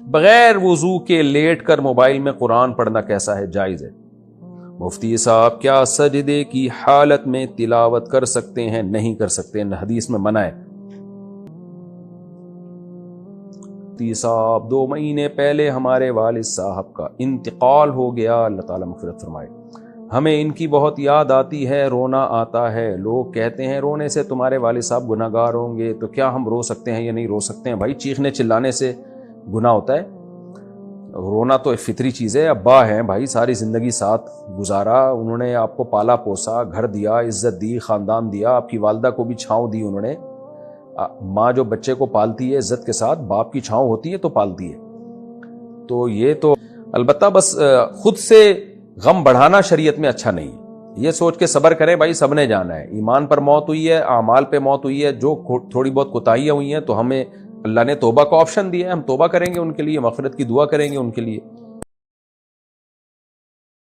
بغیر وضو کے لیٹ کر موبائل میں قرآن پڑھنا کیسا ہے؟ جائز ہے۔ مفتی صاحب کیا سجدے کی حالت میں تلاوت کر سکتے ہیں؟ نہیں کر سکتے، حدیث میں منع ہے۔ مفتی صاحب 2 مہینے پہلے ہمارے والد صاحب کا انتقال ہو گیا، اللہ تعالیٰ مغفرت فرمائے۔ ہمیں ان کی بہت یاد آتی ہے، رونا آتا ہے۔ لوگ کہتے ہیں رونے سے تمہارے والد صاحب گناہ گار ہوں گے، تو کیا ہم رو سکتے ہیں یا نہیں رو سکتے ہیں؟ بھائی چیخنے چلانے سے گناہ ہوتا ہے؟ رونا تو ایک فطری چیز ہے۔ ابا ہیں بھائی، ساری زندگی ساتھ گزارا، انہوں نے آپ کو پالا پوسا، گھر دیا، عزت دی، خاندان دیا، آپ کی والدہ کو بھی چھاؤں دی انہوں نے۔ ماں جو بچے کو پالتی ہے عزت کے ساتھ، باپ کی چھاؤں ہوتی ہے تو پالتی ہے۔ تو یہ تو البتہ بس خود سے غم بڑھانا شریعت میں اچھا نہیں ہے۔ یہ سوچ کے صبر کریں بھائی، سب نے جانا ہے، ایمان پر موت ہوئی ہے، اعمال پہ موت ہوئی ہے، جو تھوڑی بہت کوتاہیاں ہوئی ہیں تو ہمیں اللہ نے توبہ کا آپشن دیا ہے، ہم توبہ کریں گے ان کے لیے، مغفرت کی دعا کریں گے ان کے لیے۔